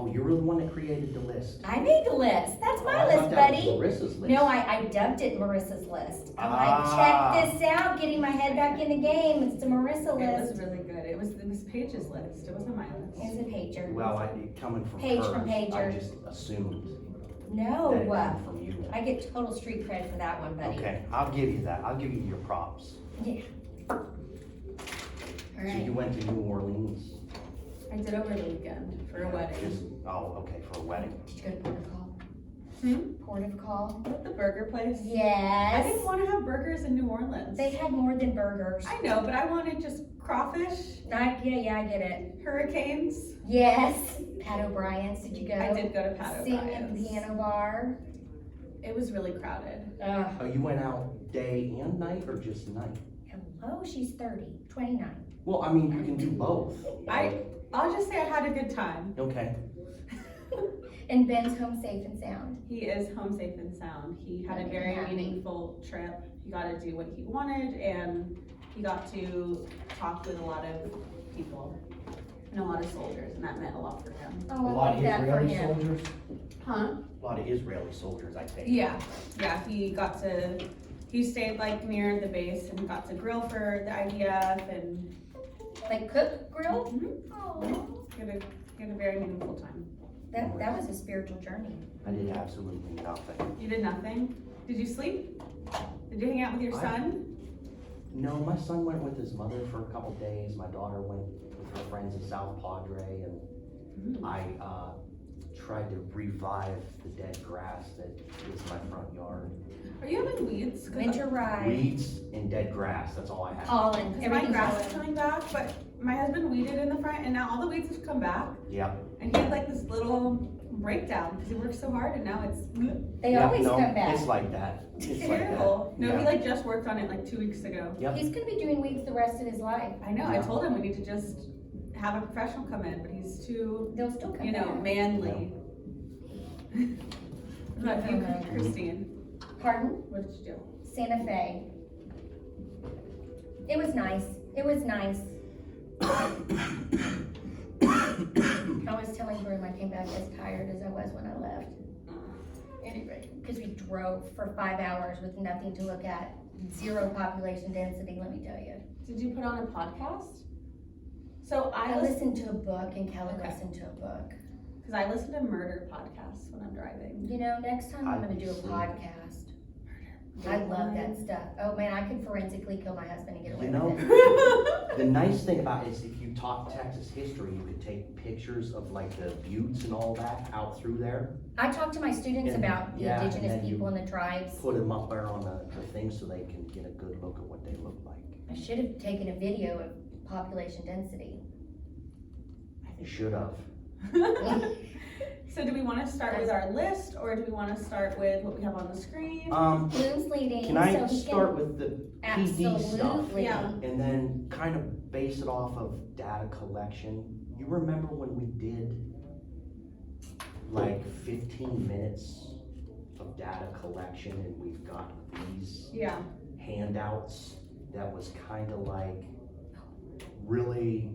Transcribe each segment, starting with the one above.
Oh, you were the one that created the list. I made the list. That's my I list, thought that buddy. was Marissa's list. No, I dubbed it Marissa's list. I'm Ah. like, check this out, getting my head back in the game. It's the Marissa It list. was really good. It was Paige's list. It wasn't my list. It's a pager. Well, coming from Page hers, from I Pager. just assumed No, that it came from you. I get total street cred for that one, buddy. Okay, I'll give you that. I'll give you your props. Yeah. All So you right. went to New Orleans. I did over the weekend for a wedding. Okay, for a wedding. Did you go to Port of Call? Hmm? Port of Call? At the burger place. I Yes. didn't want to have burgers in New Orleans. They had more than burgers. I know, but I wanted just crawfish, Yeah, I get it. hurricanes. Yes. Pat O'Brien's, did you go? I did go to Pat Sing at O'Brien's. the piano bar. It was really crowded. Oh, you went out day and night or just night? Hello, she's 30, 29. Well, I mean, you can do both. I'll just say I had a good time. Okay. And Ben's home safe and sound. He is home safe and sound. He had a very Happy. meaningful trip. He got to do what he wanted, and he got to talk with a lot of people and a lot of soldiers, and that meant a lot for him. Oh, A I lot love of that for Israeli him. soldiers? Huh? A lot of Israeli soldiers, I think. Yeah, he stayed like near the base and got to grill for the IDF and Like cook, grill? Mhm. Oh, he had a very meaningful time. that was a spiritual journey. I did absolutely nothing. You did nothing? Did you sleep? Did you hang out with your son? No, my son went with his mother for a couple days. My daughter went with her friends in South Padre, and I tried to revive the dead grass that is my front yard. Are you having weeds? Winter ride. Weeds and dead grass, that's all I have. Pollen, Because my everything's grass is pollen. coming back, but my husband weeded in the front, and now all the weeds have come back. Yeah. And he had like this little breakdown because he worked so hard, and now it's They Yeah, always no, come back. It's like that. It's like that. terrible. No, he Yeah. like just worked on it like 2 weeks ago. Yep. He's gonna be doing weeds the rest of his life. I know. I Yeah. told him we need to just have a professional come in, but he's too, They'll still come you know, back. manly. What about you, Okay. Christine? Pardon? What did you do? Santa Fe. It was nice. It was nice. I was telling Broom I came back as tired as I was when I left. Anyway, because we drove for 5 hours with nothing to look at, zero population density, let me tell you. Did you put on a podcast? So I I listened to a book and Kelly Okay. listened to a book. because I listen to murder podcasts when I'm driving. You know, next time I'm I'd gonna be do a asleep. podcast. I love that stuff. Oh man, I could forensically kill my husband and get away You know, with it. the nice thing about it is if you taught Texas history, you could take pictures of like the buttes and all that out through there. I talk to my students And- about the yeah, and indigenous then you- people and the tribes. Put them up there on the thing so they can get a good look at what they look like. I should have taken a video of population density. You should have. So do we want to start with our list, or do we want to start with what we have on the screen? Bloom's leading, Can so I he start with the PD stuff? Absolutely. Yeah. And then kind of base it off of data collection. You remember when we did like 15 minutes of data collection and we've got these Yeah. handouts that was kind of like really,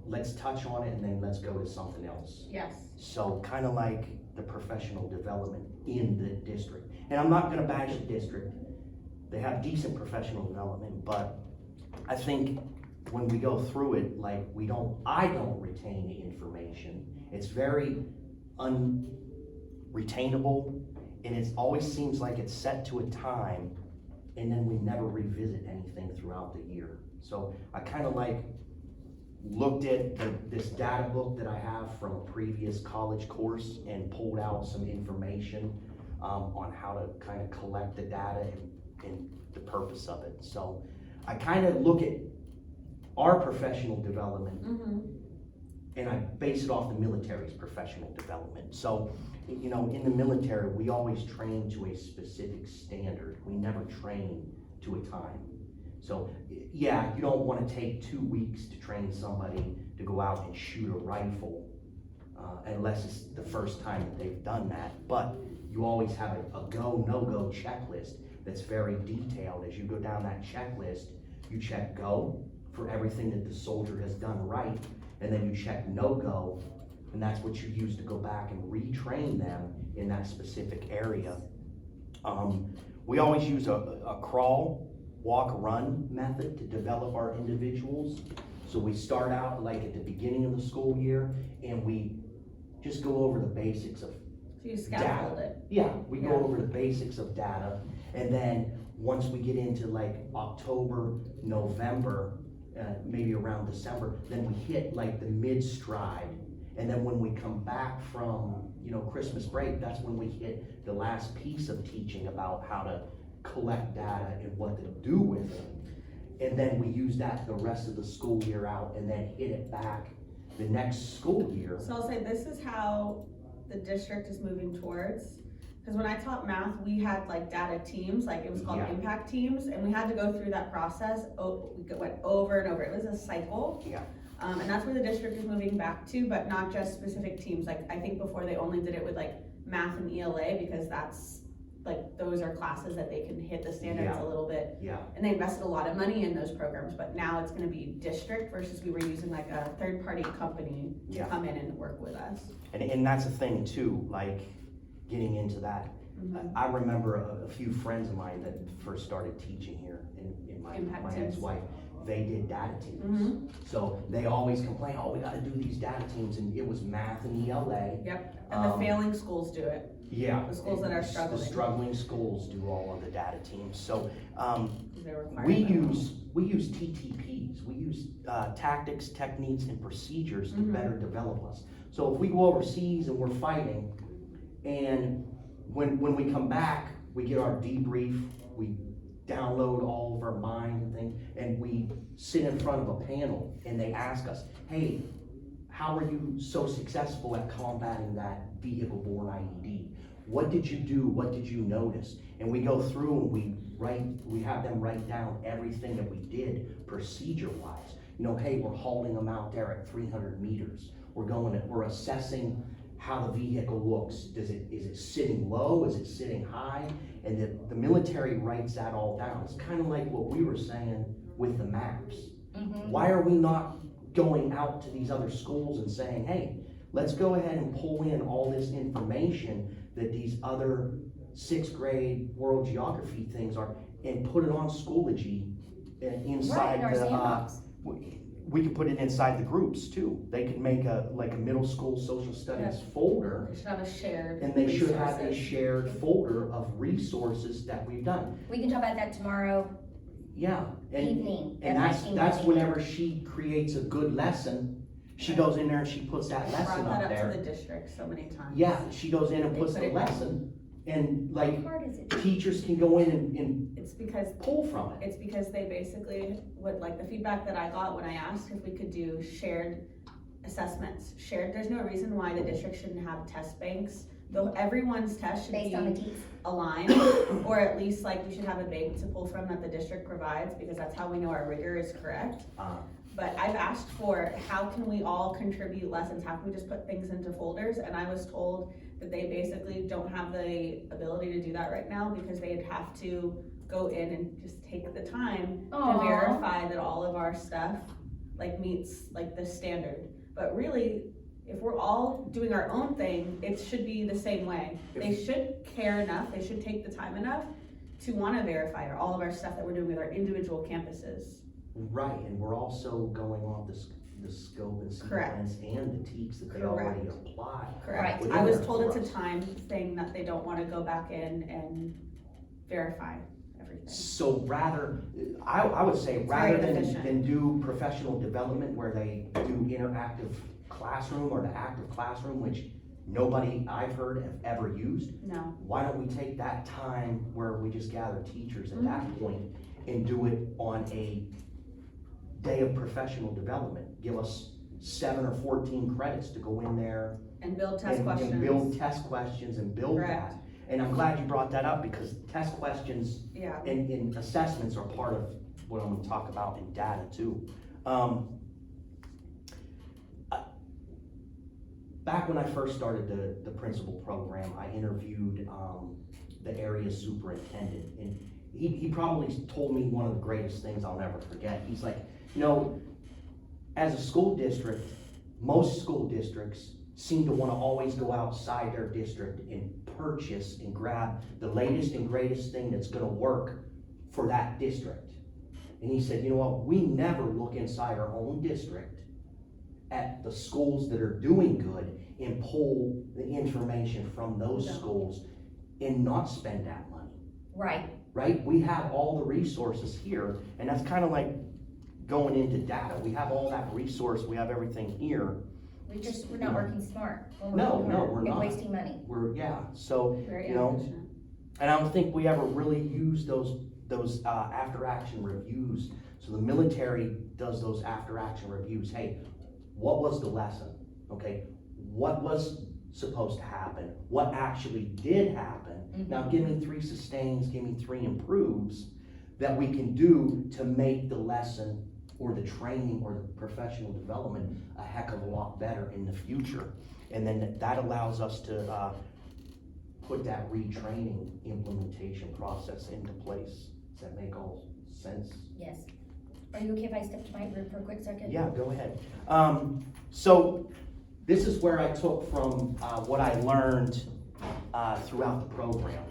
let's touch on it and then let's go to something else. Yes. So kind of like the professional development in the district. And I'm not gonna bash the district. They have decent professional development, but I think when we go through it, like I don't retain the information. It's very unretainable, and it always seems like it's set to a time and then we never revisit anything throughout the year. So I kind of like looked at this data book that I have from a previous college course and pulled out some information on how to kind of collect the data and the purpose of it. So I kind of look at our professional development Mm-hmm. and I base it off the military's professional development. So, you know, in the military, we always train to a specific standard. We never train to a time. So, yeah, you don't want to take 2 weeks to train somebody to go out and shoot a rifle, unless it's the first time that they've done that. But you always have a go, no-go checklist that's very detailed. As you go down that checklist, you check go for everything that the soldier has done right, and then you check no-go And that's what you use to go back and retrain them in that specific area. We always use a crawl, walk, run method to develop our individuals. So we start out like at the beginning of the school year and we just go over the basics of So you scaffold data. it. Yeah, we go Yeah. over the basics of data, and then once we get into like October, November, maybe around December, then we hit like the mid-stride. And then when we come back from, Christmas break, that's when we hit the last piece of teaching about how to collect data and what to do with it. And then we use that the rest of the school year out and then hit it back the next school year. So I'll say this is how the district is moving towards. Because when I taught math, we had like data teams, like it was called Yeah. impact teams, and we had to go through that process. We went over and over. It was a cycle. Yeah. And that's where the district is moving back to, but not just specific teams. Like I think before they only did it with like math and ELA because that's like those are classes that they can hit the standards Yeah. a little bit. Yeah, And they invested a lot of money in those programs, but now it's gonna be district versus we were using like a third-party company to Yeah. come in and work with us. and that's the thing too, like getting into that. Mhm. I remember a few friends of mine that first started teaching here in my Impact teams. ex-wife, they did data teams. Mhm. So they always complain, we gotta do these data teams, and it was math and ELA. Yep, and the failing schools do it. Yeah. The schools that are The struggling. struggling schools do all of the data teams, so, They require we that. use TTPs, we use, tactics, techniques, and procedures to Mhm. better develop us. So if we go overseas and we're fighting, and when we come back, we get our debrief, we download all of our mind and things, and we sit in front of a panel, and they ask us, hey, how are you so successful at combating that vehicle-borne IED? What did you do? What did you notice? And we go through and we have them write down everything that we did procedure-wise. Hey, we're holding them out there at 300 meters. We're assessing how the vehicle looks. Is it sitting low? Is it sitting high? And the military writes that all down. It's kind of like what we were saying with the maps. Mhm. Why are we not going out to these other schools and saying, hey, let's go ahead and pull in all this information that these other 6th grade world geography things are, and put it on Schoology Right, in inside our the, sandbox. we could put it inside the groups too. They could make a middle school social studies folder, They should have a shared. and they should have a resources. shared folder of resources that we've done. We can talk about that tomorrow Yeah, and evening. And at my that's, team that's meeting. whenever she creates a good lesson, she goes in there and she puts that I lesson brought up that up there. to the district so many times. Yeah, she goes in and They puts put the it- lesson, and How like, hard is it? teachers can go in and It's because pull from it. It's because they basically, like the feedback that I got when I asked if we could do shared assessments, there's no reason why the district shouldn't have test banks. Though everyone's test should Based on the be teeth. aligned, or at least like we should have a bank to pull from that the district provides, because that's how we know our rigor is correct. But I've asked for, how can we all contribute lessons? How can we just put things into folders? And I was told that they basically don't have the ability to do that right now because they'd have to go in and just take the time to Aw. verify that all of our stuff like meets like the standard. But really, if we're all doing our own thing, it should be the same way. They should care enough, they should take the time enough to wanna verify all of our stuff that we're doing with our individual campuses. Right, and we're also going off the scope and Correct. sequence and the teaks that they already Correct. apply. Correct. Within I was there told for it's us. a time thing that they don't wanna go back in and verify everything. So I would say, rather very than efficient. do professional development where they do interactive classroom or the active classroom, which nobody I've heard have ever used, No, why don't we take that time where we just gather teachers at that Mm-hmm. point and do it on a day of professional development? Give us 7 or 14 credits to go in there and build test and questions. build test questions and build Correct. that. And I'm glad you brought that up, because test questions Yeah, and assessments are part of what I'm gonna talk about in data too. Back when I first started the principal program, I interviewed, the area superintendent, and he probably told me one of the greatest things I'll never forget. He's like, as a school district, most school districts seem to wanna always go outside their district and purchase and grab the latest and greatest thing that's gonna work for that district. And he said, you know what, we never look inside our own district at the schools that are doing good and pull the information from those No. schools and not spend that money, Right, right? We have all the resources here, and that's kind of like going into data. We have all that resource, we have everything here. we're not working smart. We're No, working no, hard we're and not. wasting money. So, Very you know, inefficient. and I don't think we ever really use those after-action reviews. So the military does those after-action reviews. Hey, what was the lesson? Okay, what was supposed to happen? What actually did happen? Mhm. Now give me 3 sustains, give me 3 improves that we can do to make the lesson or the training or the professional development a heck of a lot better in the future. And then that allows us to put that retraining implementation process into place. Does that make all sense? Yes. Are you okay if I step to my room for a quick second? Yeah, go ahead. So this is where I took from what I learned throughout the program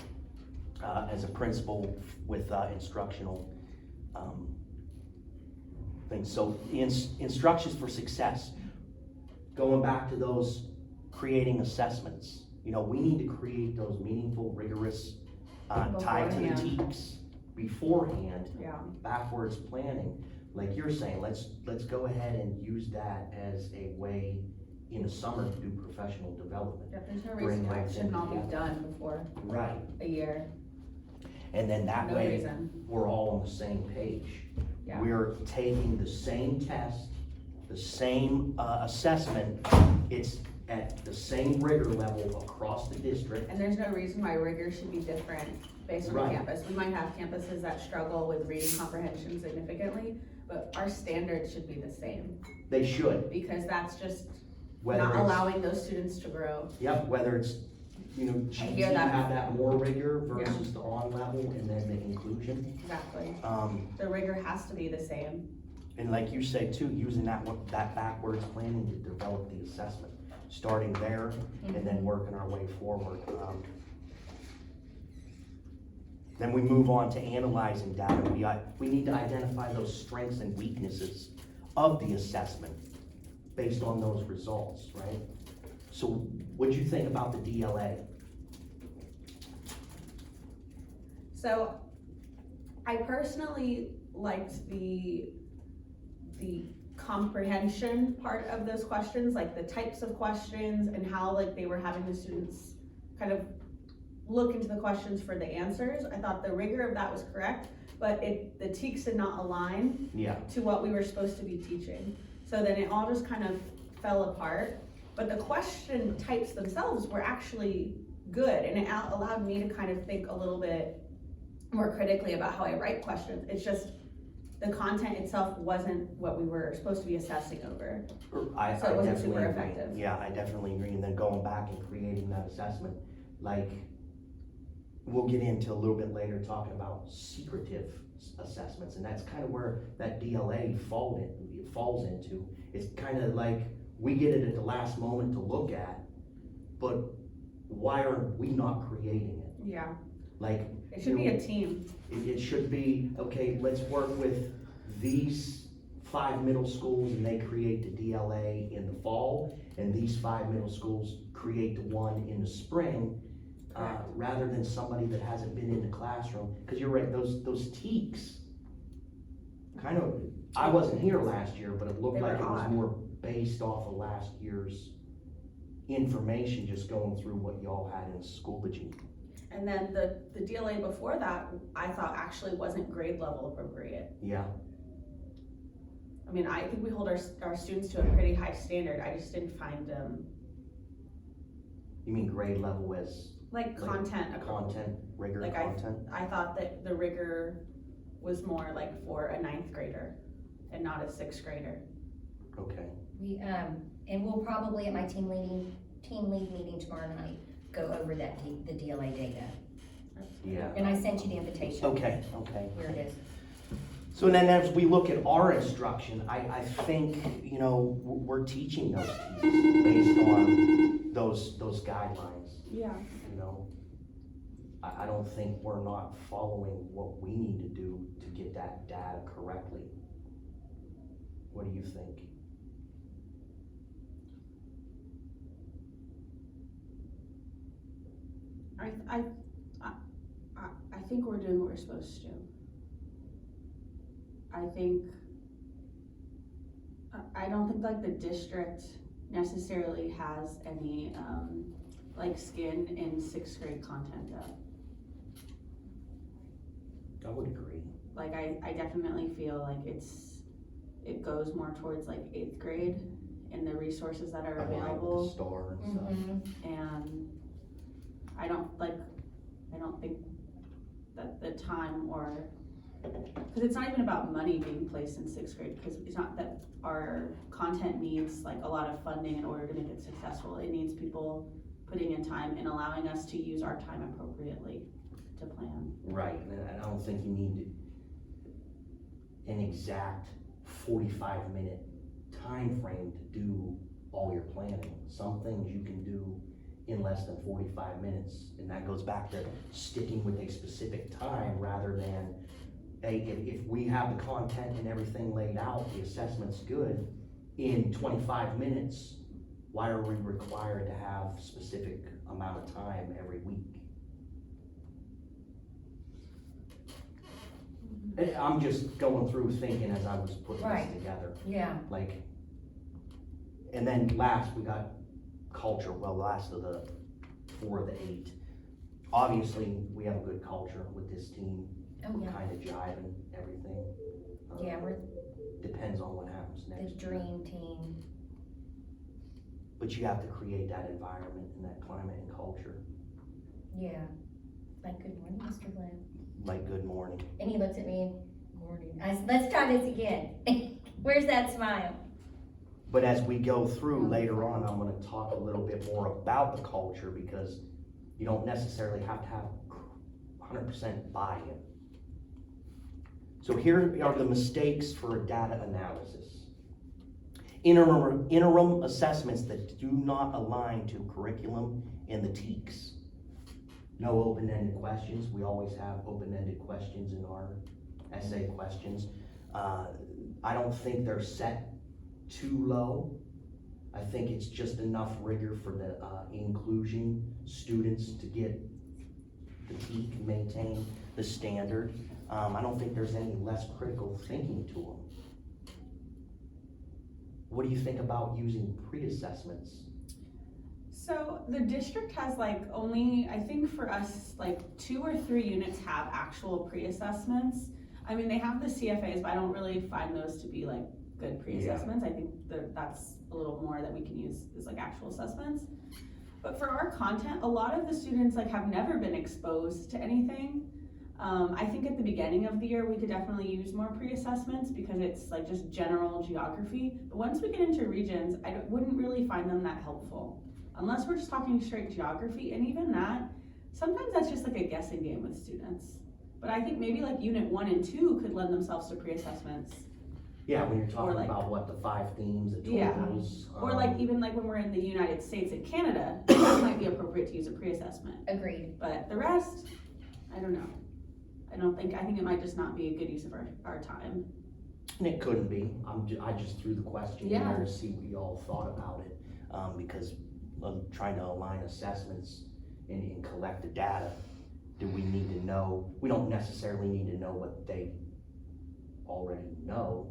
as a principal with instructional things. So instructions for success, going back to those creating assessments. You know, we need to create those meaningful, rigorous, tied to the Beforehand. TEKS beforehand, Yeah, backwards planning. Like you're saying, let's go ahead and use that as a way in the summer to do professional development. there's no Bring reason why it those should in not be together. done before Right. a year, And then that no way, reason. we're all on the same page. Yeah. We're taking the same test, the same assessment, it's at the same rigor level across the district. And there's no reason why rigor should be different based on the Right. campus. We might have campuses that struggle with reading comprehension significantly, but our standards should be the same, They should, because that's just whether not it's, allowing those students to grow. yep, whether it's, you know, GT hear that. have that more rigor versus the on level and then the inclusion. Exactly. Um, The rigor has to be the same. And like you say too, using that backwards planning to develop the assessment, starting there and then working our way forward. Then we move on to analyzing data. We need to identify those strengths and weaknesses of the assessment based on those results, right? So what'd you think about the DLA? So I personally liked the comprehension part of those questions, like the types of questions and how like they were having the students kind of look into the questions for the answers. I thought the rigor of that was correct, but the TEKS did not align Yeah, to what we were supposed to be teaching. So then it all just kind of fell apart. But the question types themselves were actually good, and it allowed me to kind of think a little bit more critically about how I write questions. It's just the content itself wasn't what we were supposed to be assessing over. I So it wasn't definitely super agree. effective. Yeah, I definitely agree. And then going back and creating that assessment, like, we'll get into a little bit later talking about secretive assessments, and that's kind of where that DLA falls into. It's kind of like, we get it at the last moment to look at, but why are we not creating it? Yeah, Like, it should be a team. it should be, okay, let's work with these 5 middle schools and they create the DLA in the fall, and these 5 middle schools create the one in the spring, rather than somebody that hasn't been in the classroom. Cause you're right, those TEKS, kind of, I wasn't here last year, but it looked They were like it was odd. more based off of last year's information, just going through what y'all had in school, but you, And then the DLA before that, I thought actually wasn't grade level appropriate. yeah. I mean, I think we hold our students to a pretty high standard. I just didn't find You mean grade level as like content. content, rigor Like content? I thought that the rigor was more like for a 9th grader and not a 6th grader. Okay, We, and we'll probably at my team lead meeting tomorrow night, go over the DLA data. yeah, And I sent you the invitation. okay. Here it is. So then as we look at our instruction, I think, you know, we're teaching those teachers based on those guidelines, Yeah. you know? I don't think we're not following what we need to do to get that data correctly. What do you think? I think we're doing what we're supposed to. I think, I don't think like the district necessarily has any, like skin in sixth grade content though. I would agree. Like I definitely feel like it goes more towards like eighth grade and the resources that are Aligned with the available. STAR and stuff. Mhm. And I don't think that the time or, cause it's not even about money being placed in sixth grade, because it's not that our content needs like a lot of funding in order to make it successful. It needs people putting in time and allowing us to use our time appropriately to plan. Right, and I don't think you need an exact 45-minute time frame to do all your planning. Some things you can do in less than 45 minutes, and that goes back to sticking with a specific time rather than, hey, if we have the content and everything laid out, the assessment's good, in 25 minutes, why are we required to have specific amount of time every week? I'm just going through thinking as I was putting this Right. together, Yeah, like, and then last, we got culture, well, last of the 4 of the 8. Obviously, we have a good culture with this team. oh We're yeah, kind of jiving everything. yeah, we're Depends on what happens the next. dream team. But you have to create that environment and that climate and culture, Yeah, like, good morning, Mr. Glenn. like good morning. And he looks at me, morning. I said, let's try this again. Where's that smile? But as we go through later on, I'm gonna talk a little bit more about the culture, because you don't necessarily have to have 100% buy-in. So here are the mistakes for a data analysis. Interim assessments that do not align to curriculum and the TEKS. No open-ended questions. We always have open-ended questions in our essay questions. I don't think they're set too low. I think it's just enough rigor for the inclusion students to get the peak and maintain the standard. I don't think there's any less critical thinking to them. What do you think about using pre-assessments? So the district has like only, I think for us, like 2 or 3 units have actual pre-assessments. I mean, they have the CFAs, but I don't really find those to be like good pre-assessments. I think that's a little more that we can use is like actual assessments. But for our content, a lot of the students like have never been exposed to anything. I think at the beginning of the year, we could definitely use more pre-assessments because it's like just general geography. But once we get into regions, wouldn't really find them that helpful. Unless we're just talking straight geography, and even that, sometimes that's just like a guessing game with students. But I think maybe like unit 1 and 2 could lend themselves to pre-assessments. Yeah, when you're talking like- about what, the 5 themes, the Yeah. totals. Or like even like when we're in the United States and Canada, that might be appropriate to use a pre-assessment. Agreed. But the rest, I don't know. I think it might just not be a good use of our time. And it couldn't be. I just threw the question in Yeah. there to see what you all thought about it, because I'm trying to align assessments and collect the data. Do we need to know? We don't necessarily need to know what they already know.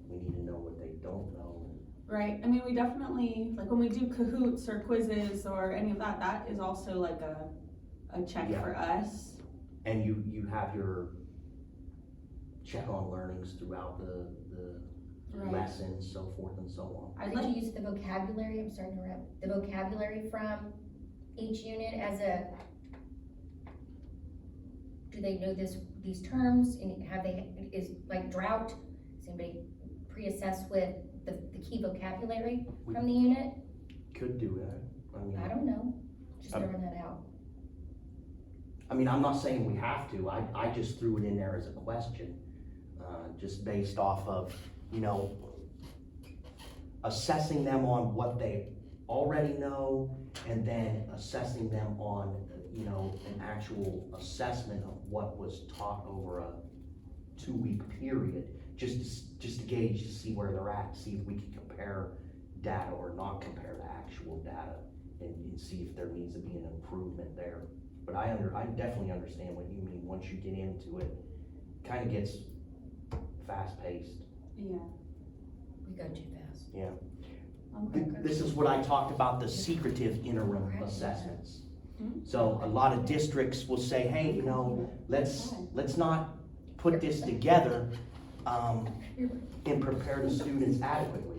We need to know what they don't know. Right, I mean, we definitely, like when we do Kahoots or quizzes or any of that, that is also like a check Yeah. for us. And you have your check on learnings throughout the Right. lessons, so forth and so on. I'd Could like, you use the vocabulary, I'm sorry to interrupt, the vocabulary from each unit as a, do they know these terms, and is like drought, does anybody pre-assess with the key vocabulary from the unit? Could do that. I don't know, just Um, throwing that out. I mean, I'm not saying we have to, I just threw it in there as a question. just based off of, you know, assessing them on what they already know, and then assessing them on, you know, an actual assessment of what was taught over a 2-week period, just to gauge, to see where they're at, see if we can compare data or not compare the actual data, and see if there needs to be an improvement there. But I definitely understand what you mean. Once you get into it, kind of gets fast-paced. Yeah. We go too fast. Yeah. Okay. This is what I talked about, the secretive interim assessments. So a lot of districts will say, hey, you know, let's not put this together, and prepare the students adequately.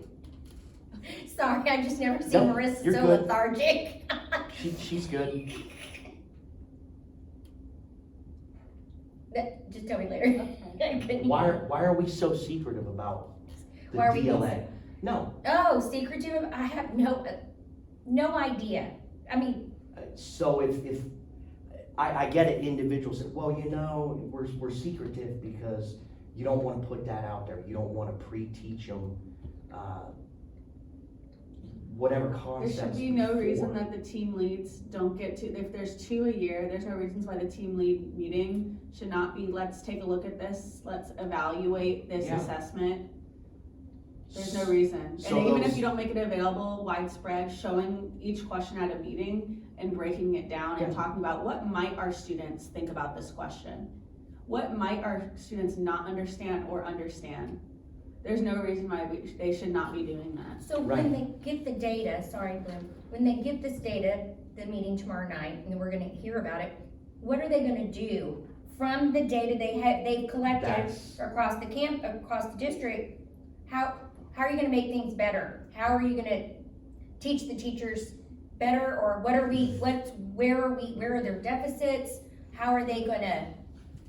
Sorry, I just never seen No, Marissa you're so good. lethargic. She's good. Just tell me later. I couldn't hear. Why are we so secretive about the Why are we DLA? No, Oh, secretive, I have no idea. I mean, so if, I get it, individuals say, well, you know, we're secretive because you don't wanna put that out there, you don't wanna pre-teach them, whatever There concepts. should be no reason before. that the team leads don't get to, if there's 2 a year, there's no reasons why the team lead meeting should not be, let's take a look at this, let's evaluate this Yeah. assessment. There's no reason. So And even those- if you don't make it available widespread, showing each question at a meeting and breaking it down and Yeah. talking about what might our students think about this question? What might our students not understand or understand? There's no reason why they should not be doing that. so Right. when they get the data, sorry, Brim, when they get this data, the meeting tomorrow night, and we're gonna hear about it, what are they gonna do from the data they've collected That's- across the district? How are you gonna make things better? How are you gonna teach the teachers better, or where are their deficits? How are they gonna,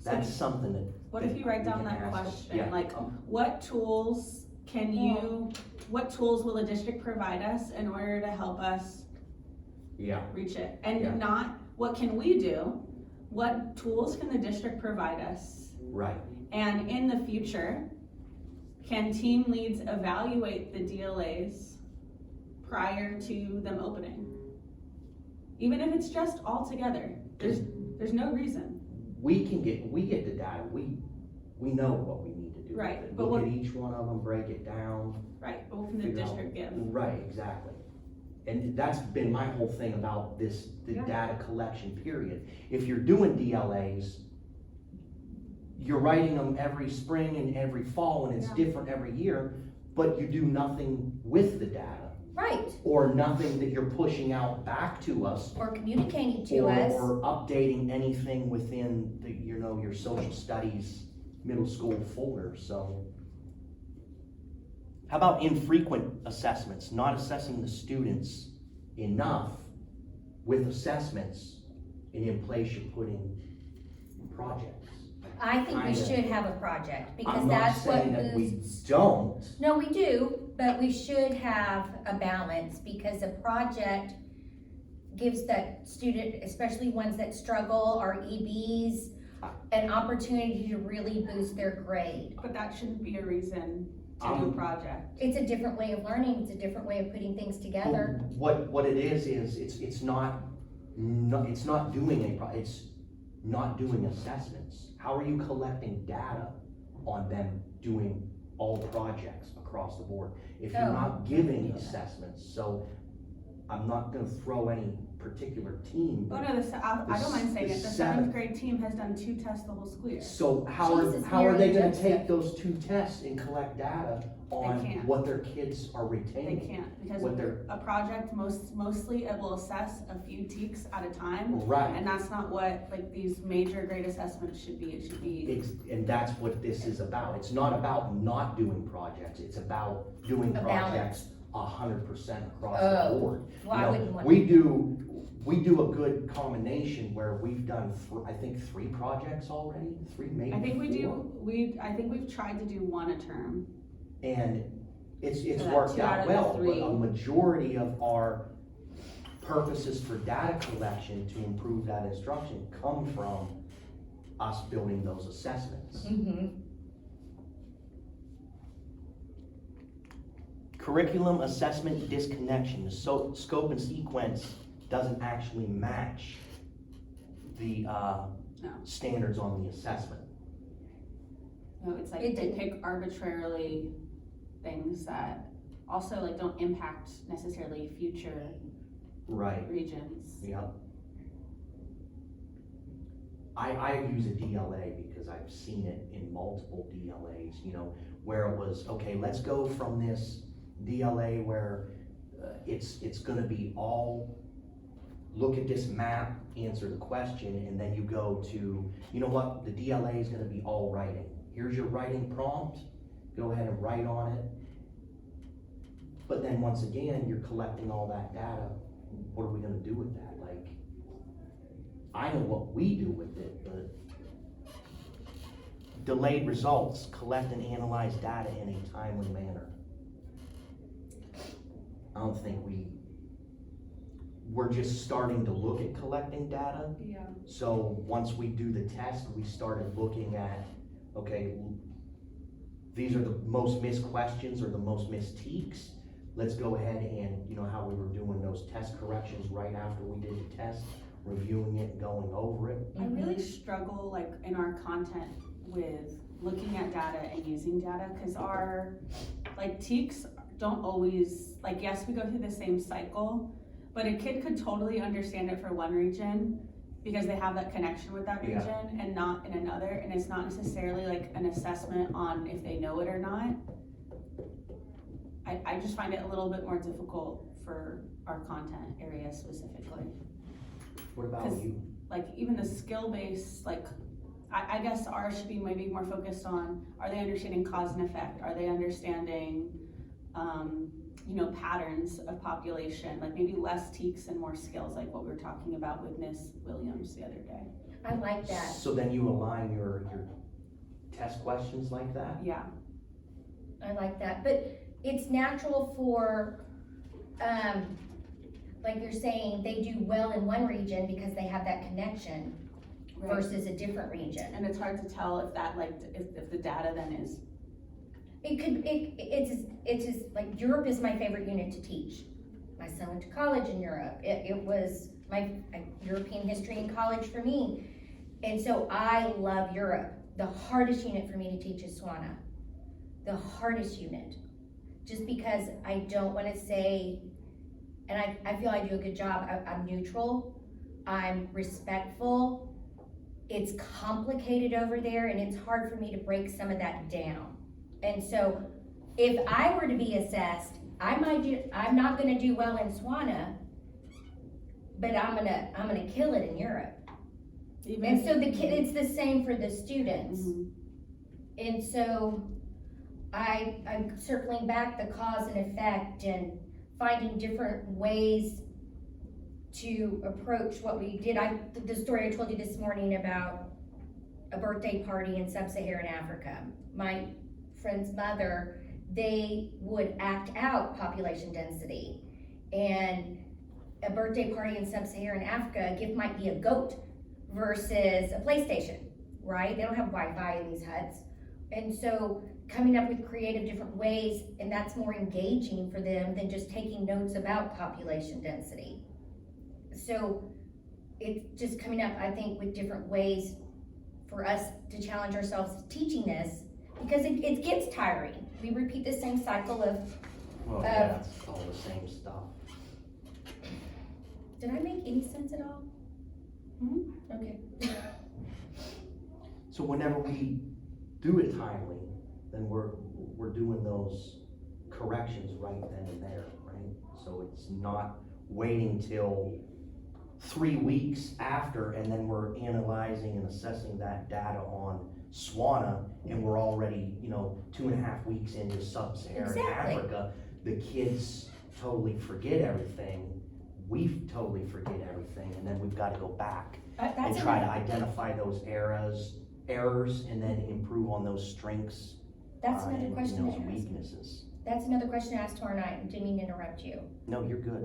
That's something that. What if you write down we can that ask them. question, Yeah. like, what tools what tools will the district provide us in order to help us Yeah, reach it? Yeah. And not, what can we do? What tools can the district provide us? right, And in the future, can team leads evaluate the DLAs prior to them opening? Even if it's just all together, there's no reason. we get the data, we know what we need to do. with Right, it. but Look what- at each one of them, break it down. Right, but what can the figure out- district give? Right, exactly. And that's been my whole thing about the Yeah. data collection period. If you're doing DLAs, you're writing them every spring and every fall, and it's Yeah. different every year, but you do nothing with the data, right, or nothing that you're pushing out back to us, or communicating to or us? updating anything within the, you know, your social studies middle school folder, so. How about infrequent assessments, not assessing the students enough with assessments, and in place you're putting projects? I think we Kinda. should have a project, because I'm not that's what saying that we boosts. don't, No, we do, but we should have a balance, because a project gives that student, especially ones that struggle, our EBs, an opportunity to really boost their grade. But that shouldn't be a reason to do a Um, project. It's a different way of learning, it's a different way of putting things together. what it is it's not doing it's not doing assessments. How are you collecting data on them doing all projects across the board if you're Oh, not giving yeah. assessments? So I'm not gonna throw any particular team, Oh but no, I don't mind saying it, the the seventh grade team has done 2 tests the whole school year. so how Jesus, are they Mary gonna Joseph. take those 2 tests and collect data on can't. what their kids are They retaining? can't, because What they're, a project mostly it will assess a few TEKs at a time, right. and that's not what, like, these major grade assessments should be, it should be. And that's what this is about. It's not about not doing projects, it's about doing A projects 100% across Oh, the board. Well, I You know, wouldn't want. we do a good combination where we've done, I think, 3 projects already, 3, maybe 4. I think I think we've tried to do 1 a term. And it's So that worked 2 out out of the well, but 3. a majority of our purposes for data collection to improve that instruction come from us building those assessments. Mhm. Curriculum assessment disconnection, the scope and sequence doesn't actually match the, No. standards on the assessment. No, it's like It they didn't. pick arbitrarily things that also like don't impact necessarily future Right. regions. Yep. I use a DLA because I've seen it in multiple DLAs, you know, where it was, okay, let's go from this DLA where it's gonna be all, look at this map, answer the question, and then you go to, you know what, the DLA is gonna be all writing. Here's your writing prompt, go ahead and write on it. But then once again, you're collecting all that data, what are we gonna do with that? Like, I know what we do with it, but delayed results, collect and analyze data in a timely manner. I don't think we're just starting to look at collecting data. Yeah. So once we do the test, we started looking at, okay, these are the most missed questions or the most missed teaks. Let's go ahead and, you know, how we were doing those test corrections right after we did the test, reviewing it, and going over it. I really struggle like in our content with looking at data and using data, cause our like TEKS don't always, like, yes, we go through the same cycle, but a kid could totally understand it for one region because they have that connection with that Yeah. region and not in another, and it's not necessarily like an assessment on if they know it or not. I just find it a little bit more difficult for our content area specifically. What about 'Cause- you? Like even the skill-based, like, I guess ours should be maybe more focused on, are they understanding cause and effect? Are they understanding, you know, patterns of population? Like maybe less TEKS and more skills, like what we were talking about with Miss Williams the other day. I like that. So then you align your test questions like that? Yeah, I like that, but it's natural for, like you're saying, they do well in one region because they have that connection right. versus a different region. And it's hard to tell if that, like, if the data then is, It's just, like, Europe is my favorite unit to teach. My son went to college in Europe. It was my European history in college for me. And so I love Europe. The hardest unit for me to teach is SWANA. The hardest unit. Just because I don't wanna say, and I feel I do a good job, I'm neutral, I'm respectful. It's complicated over there and it's hard for me to break some of that down. And so if I were to be assessed, I'm not gonna do well in SWANA, but I'm gonna kill it in Europe. even. And so it's the same for the students. Mhm. And so I'm circling back the cause and effect and finding different ways to approach what we did. The story I told you this morning about a birthday party in sub-Saharan Africa. My friend's mother, they would act out population density. And a birthday party in sub-Saharan Africa, a gift might be a goat versus a PlayStation, right? They don't have Wi-Fi in these huts. And so coming up with creative different ways, and that's more engaging for them than just taking notes about population density. So it's just coming up, I think, with different ways for us to challenge ourselves teaching this, because it gets tiring. We repeat the same cycle of, Well, yeah, it's all the same stuff. did I make any sense at all? Mhm. Okay. So whenever we do it timely, then we're doing those corrections right then and there, right? So it's not waiting till 3 weeks after, and then we're analyzing and assessing that data on SWANA, and we're already, 2.5 weeks into sub-Saharan Exactly. Africa. The kids totally forget everything, we totally forget everything, and then we've gotta go back and That's try to identify those errors, and then improve on those strengths. another and question those to ask. weaknesses. That's another question to ask tomorrow night. Didn't mean to interrupt you. No, you're good.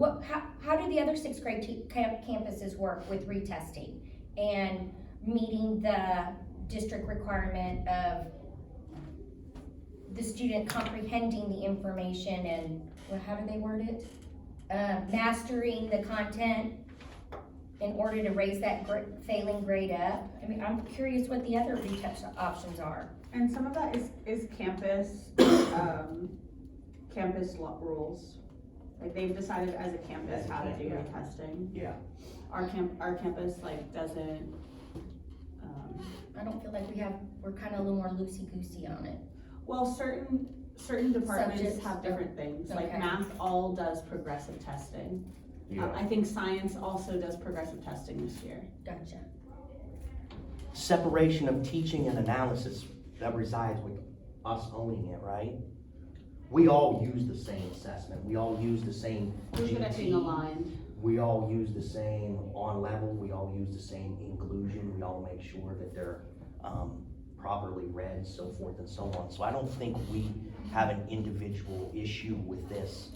How do the other sixth grade campuses work with retesting and meeting the district requirement of the student comprehending the information and, well, how do they word it? Mastering the content in order to raise that failing grade up. I mean, I'm curious what the other retouch options are. And some of that is campus, campus rules. Like they've decided as a campus how to do your testing. Yeah. Our campus like doesn't, I don't feel like we're kinda a little more loosey-goosey on it. well, certain departments Subjects. have different things. Like Okay. math all does progressive testing. Yeah. I think science also does progressive testing this year. Gotcha. Separation of teaching and analysis, that resides with us owning it, right? We all use the same assessment, we all use the same Who's good at being GT, aligned? we all use the same on level, we all use the same inclusion, we all make sure that they're, properly read, so forth and so on. So I don't think we have an individual issue with this.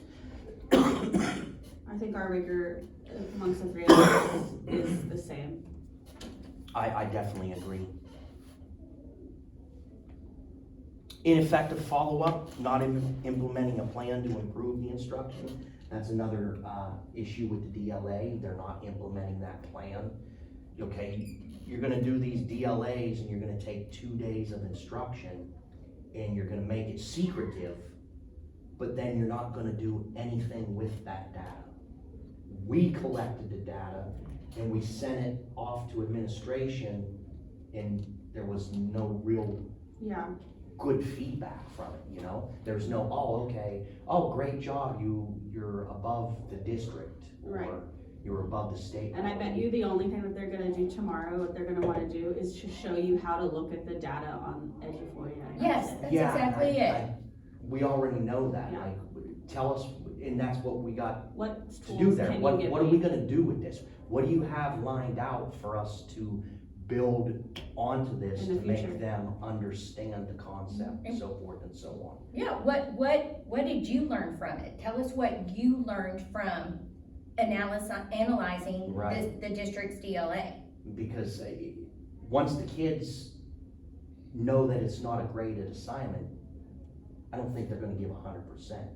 I think our rigor amongst the three of us is the same. I definitely agree. Ineffective follow-up, not implementing a plan to improve the instruction. That's another issue with the DLA. They're not implementing that plan. Okay, you're gonna do these DLAs and you're gonna take 2 days of instruction and you're gonna make it secretive, but then you're not gonna do anything with that data. We collected the data and we sent it off to administration and there was no real Yeah, good feedback from it, you know? There's no, oh, okay, oh, great job, you're above the district, Right. or you're above the state. and I bet you the only thing that they're gonna do tomorrow, what they're gonna wanna do is to show you how to look at the data on Eduforia. Yes, that's Yeah, exactly it. We already know that, Yeah. like, tell us, and that's what we got What to do tools there. can you What give are we me? gonna do with this? What do you have lined out for us to build onto this In to the make future. them understand the concept and so forth and so on? Yeah, what did you learn from it? Tell us what you learned from analyzing Right. the district's DLA. Because once the kids know that it's not a graded assignment, I don't think they're gonna give 100%.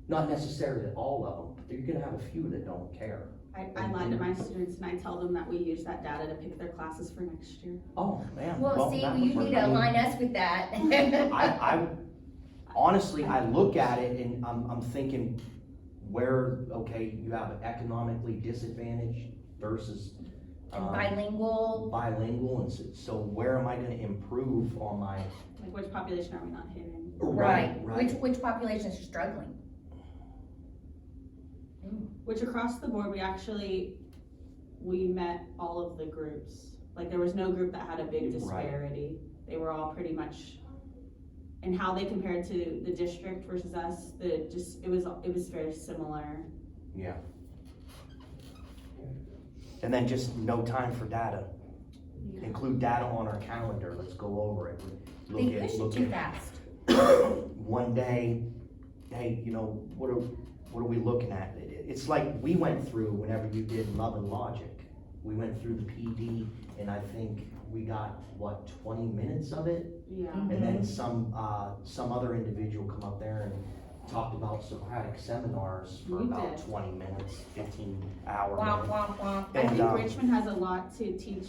Not necessarily all of them, but you're gonna have a few that don't care. I lie to my students and I tell them that we use that data to pick their classes for next year. Oh, man. Well, see, that you would need to work. I mean, align us with that. I honestly, I look at it and I'm thinking where, okay, you have an economically disadvantaged versus Bilingual, bilingual, and so where am I gonna improve on my? Like which population are we not hitting? right, which population is struggling? Which across the board, we met all of the groups. Like there was no group that had a big disparity. They were all pretty much, and how they compared to the district versus us, it was very similar. Yeah. And then just no time for data. Include data on our calendar, let's go over it. They push it too fast. One day, hey, you know, what are we looking at? It's like we went through whenever you did Love and Logic. We went through the PD and I think we got, 20 minutes of it? Yeah. And then some other individual come up there and talked about Socratic seminars for We about did. 20 minutes, 15-hour Womp, minutes. womp, womp. I think And, Richmond has a lot to teach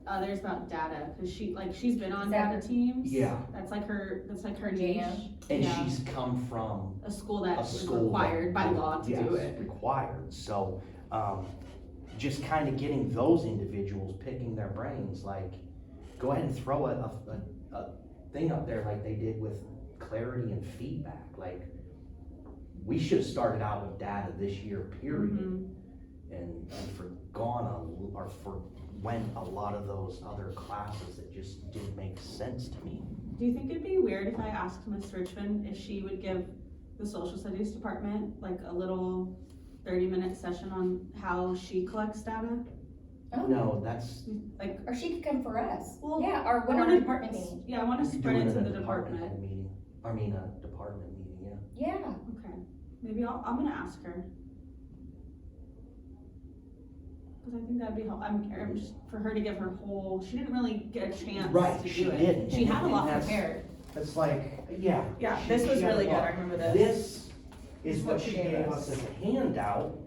others about data, cause she's been on Is that- data teams. Yeah. That's like her Her niche. jam. And Yeah. she's come from A school that a was school. required by that- law to yes, do it. required, so, just kind of getting those individuals, picking their brains, like, go ahead and throw a thing up there like they did with clarity and feedback, like, we should have started out with data this year, period, Mhm. and forwent a lot of those other classes that just didn't make sense to me. Do you think it'd be weird if I asked Miss Richmond if she would give the social studies department like a little 30-minute session on how she collects data? Oh, No, that's, or she could come for us. Well, Yeah, or I when our wanna- department meeting. Yeah, I wanna we could do spread it it in to a the department department. head meeting, a department meeting, yeah. Yeah, Okay, maybe I'm gonna ask her. Cause I think that'd be helpful, I'm just, for her to give her whole, she didn't really get a chance Right, to she do it. didn't, She and- had a and lot that's- prepared. It's like, yeah. Yeah, this was she- really good, look, I remember this. This is what she gave us as a handout,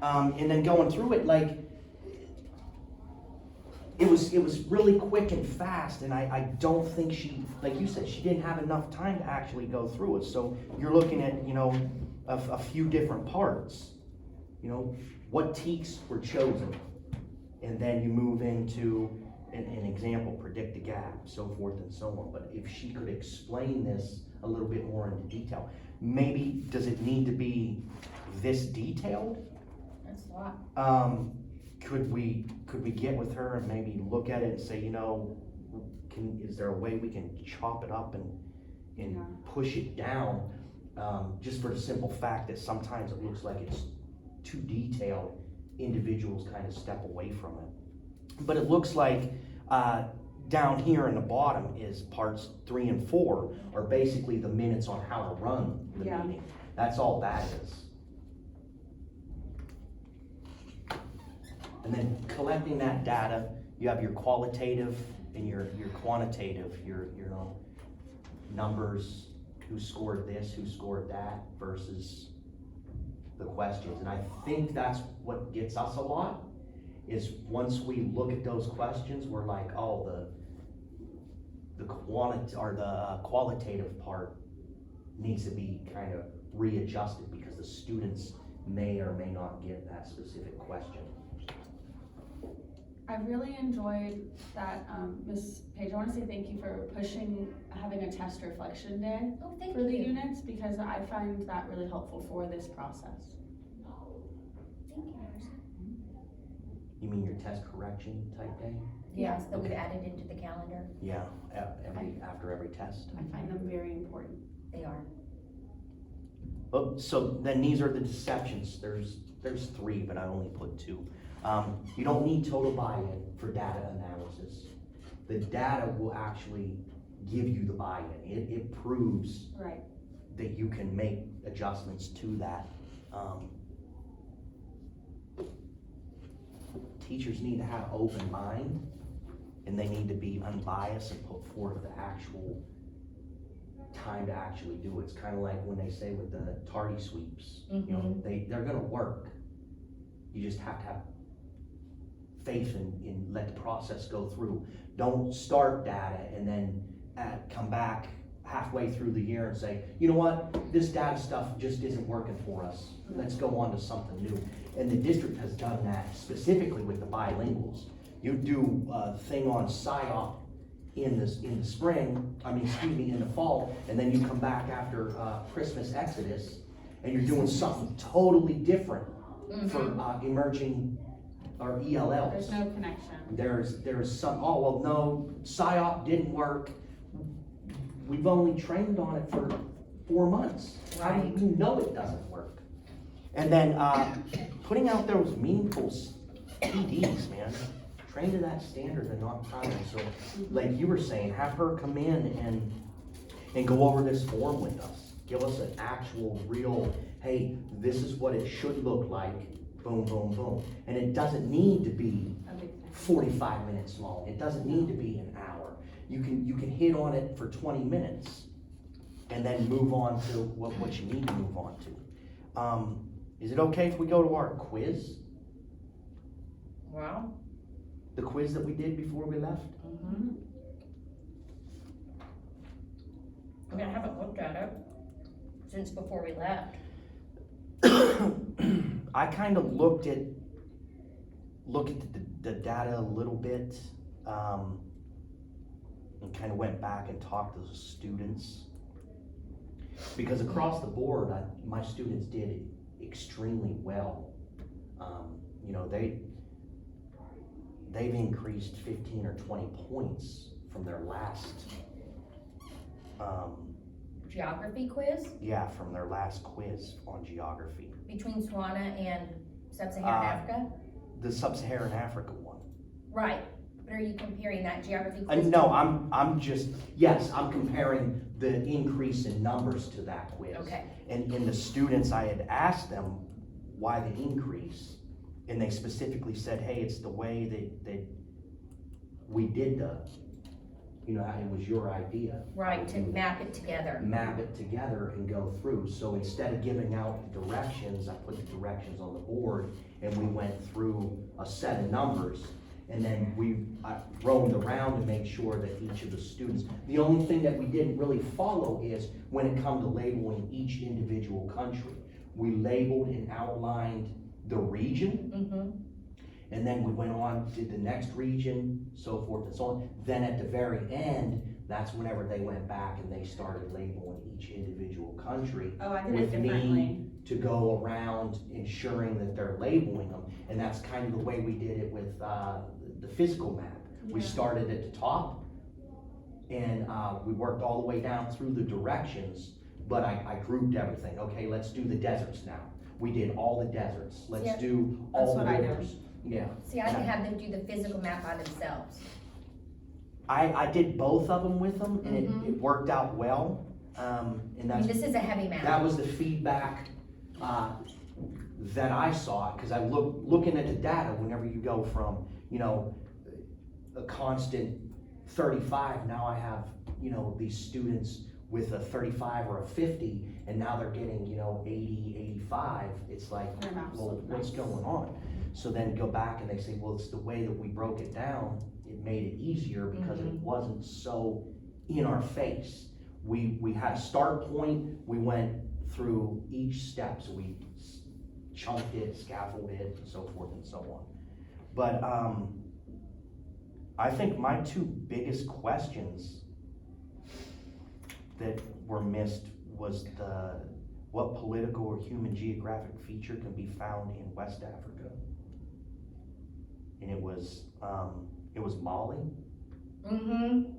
and then going through it, like, it was really quick and fast, and I don't think she, like you said, she didn't have enough time to actually go through it, so you're looking at, you know, a few different parts. You know, what teaks were chosen, and then you move into an example, predict the gap, so forth and so on. But if she could explain this a little bit more into detail, maybe, does it need to be this detailed? That's a lot. Could we get with her and maybe look at it and say, you know, is there a way we can chop it up and Yeah. push it down? Just for the simple fact that sometimes it looks like it's too detailed, individuals kind of step away from it. But it looks like, down here in the bottom is parts 3 and 4 are basically the minutes on how to run the Yeah. meeting. That's all that is. And then collecting that data, you have your qualitative and your quantitative, your numbers, who scored this, who scored that, versus the questions. And I think that's what gets us a lot, is once we look at those questions, we're like, oh, the qualitative part needs to be kind of readjusted because the students may or may not get that specific question. I really enjoyed that, Ms. Page, I wanna say thank you for having a test reflection day Oh, thank for the you. units, because I find that really helpful for this process. Thank you. You mean your test correction type day? Yes, that we've Okay. added into the calendar. Yeah, after every test. I find them very important. They are. Oh, so then these are the deceptions. There's 3, but I only put 2. You don't need total buy-in for data analysis. The data will actually give you the buy-in. It proves Right. that you can make adjustments to that. Teachers need to have open mind, and they need to be unbiased and put forth the actual time to actually do it. It's kind of like when they say with the tardy sweeps, you know, they're gonna work. You just have to have faith in let the process go through. Don't start data and then come back halfway through the year and say, you know what, this data stuff just isn't working for us. Let's go on to something new. And the district has done that specifically with the bilinguals. You do a thing on PSYOP in the spring, in the fall, and then you come back after Christmas Exodus, and you're doing something totally different for emerging or ELLs. There's no connection. There's some, oh, well, no, PSYOP didn't work. We've only trained on it for 4 months. How do you know it doesn't work? And then putting out those meaningful PDs, man. Train to that standard and not time. So, like you were saying, have her come in and go over this form with us. Give us an actual, real, hey, this is what it should look like. Boom, boom, boom. And it doesn't need to be 45 minutes long. It doesn't need to be an hour. You can hit on it for 20 minutes and then move on to what you need to move on to. Is it okay if we go to our quiz? Wow. The quiz that we did before we left? I mean, I haven't looked at it since before we left. I kind of looked at the data a little bit, and kind of went back and talked to the students. Because across the board, my students did extremely well. You know, they've increased 15 or 20 points from their last, Geography quiz from their last quiz on geography. between Swana and Sub-Saharan Africa? The Sub-Saharan Africa one. Right, but are you comparing that geography quiz? No, I'm comparing the increase in numbers to that quiz. Okay, And the students, I had asked them why the increase, and they specifically said, hey, it's the way that we did you know, it was your idea. Right, to map it together. Map it together and go through. So instead of giving out the directions, I put the directions on the board and we went through a set of numbers. And then I roamed around to make sure that each of the students, the only thing that we didn't really follow is when it comes to labeling each individual country. We labeled and outlined the region, Mm-hmm. and then we went on, did the next region, so forth and so on. Then at the very end, that's whenever they went back and they started labeling each individual country. Oh, I did it With differently. me to go around ensuring that they're labeling them. And that's kind of the way we did it with, the physical map. We Yeah. started at the top and, we worked all the way down through the directions, but I grouped everything. Okay, let's do the deserts now. We did all the deserts. Yeah. Let's do That's all the what I did. rivers. Yeah. See, I can have them do the physical map by themselves. I did both of them with them and Mhm. it worked out well. And I mean, that's, this is a heavy that map. was the feedback, that I saw, cause I looking at the data, whenever you go from, you know, a constant 35, now I have, you know, these students with a 35 or a 50, and now they're getting, you know, 80, 85, it's like, Their maps well, look what's nice. going on? So then go back and they say, well, it's the way that we broke it down, it made it easier because it Mhm. wasn't so in our face. We had a start point, we went through each step, so we chunked it, scaffolded it, and so forth and so on. But, I think my two biggest questions that were missed was what political or human geographic feature can be found in West Africa? And it was Mali. Mm-hmm.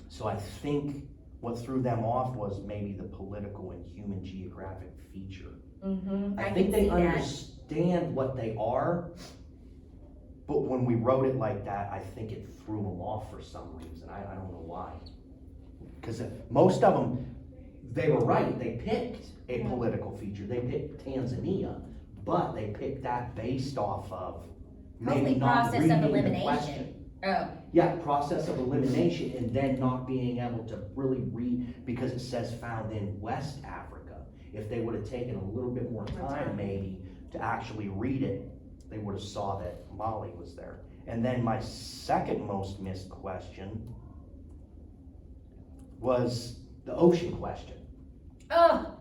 So I think what threw them off was maybe the political and human geographic feature. Mm-hmm. I I think can they see that. understand what they are, but when we wrote it like that, I think it threw them off for some reason. I don't know why. Because most of them, they were right. They picked a Yeah. political feature. They picked Tanzania, but they picked that based off of Probably maybe not process of reading the elimination. question. Oh, Yeah, process of elimination, and then not being able to really read, because it says found in West Africa. If they would have taken a little bit more time maybe to actually read it, they would have saw that Mali was there. And then my second most missed question was the ocean question. oh,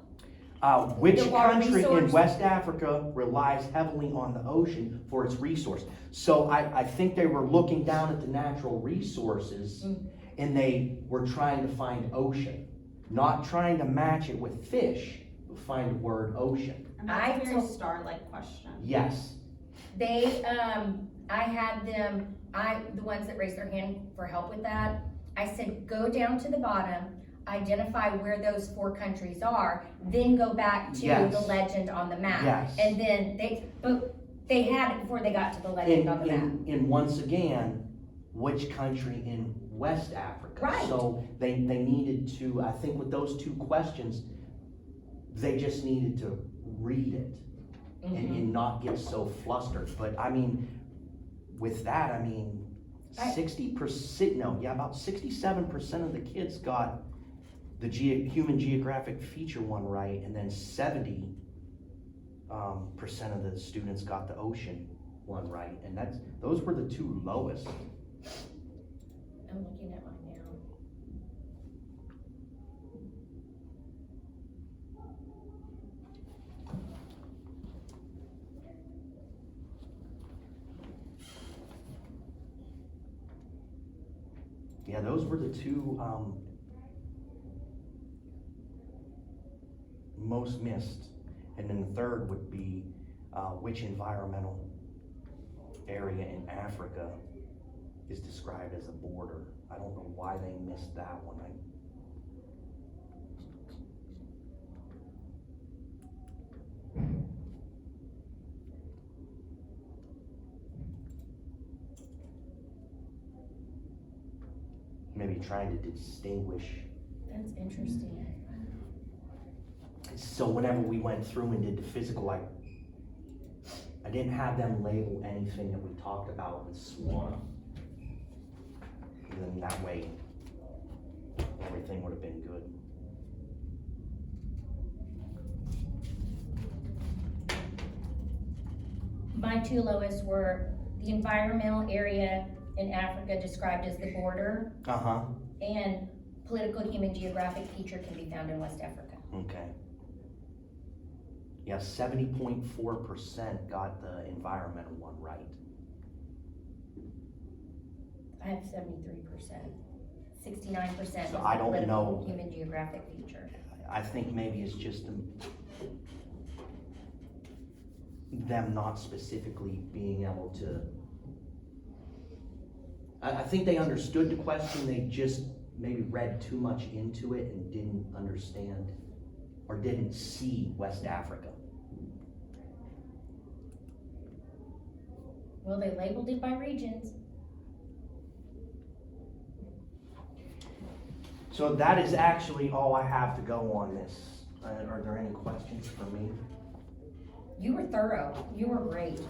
Which The water country in resource? West Africa relies heavily on the ocean for its resource? So I think they were looking down at the natural resources Mm. and they were trying to find ocean, not trying to match it with fish, but find the word ocean. And that's a I very told- star-like question. Yes, they, I had them, the ones that raised their hand for help with that, I said, go down to the bottom, identify where those 4 countries are, then go back to Yes. the legend on the map. Yes. And then but they had it before they got to the legend on the map. and once again, which country in West Africa? Right. So they needed to, I think with those two questions, they just needed to read it. Mhm. and not get so flustered. But I mean, with that, I mean, I- 60%, no, yeah, about 67% of the kids got the human geographic feature one right, and then 70% of the students got the ocean one right, and those were the two lowest. I'm looking at mine now. Yeah, those were the two, most missed. And then the third would be, which environmental area in Africa is described as a border. I don't know why they missed that one. Maybe trying to distinguish. That's interesting. So whenever we went through and did the physical, I didn't have them label anything that we talked about with SWANA. And then that way, everything would have been good. My two lowest were the environmental area in Africa described as the border, Uh-huh, and political human geographic feature can be found in West Africa. okay. Yeah, 70.4% got the environmental one right. I have 73%. 69% So was I the don't political know. human geographic feature. I think maybe it's just them not specifically being able to. I think they understood the question, they just maybe read too much into it and didn't understand or didn't see West Africa. Well, they labeled it by regions. So that is actually all I have to go on this. Are there any questions for me? You were thorough. You were great.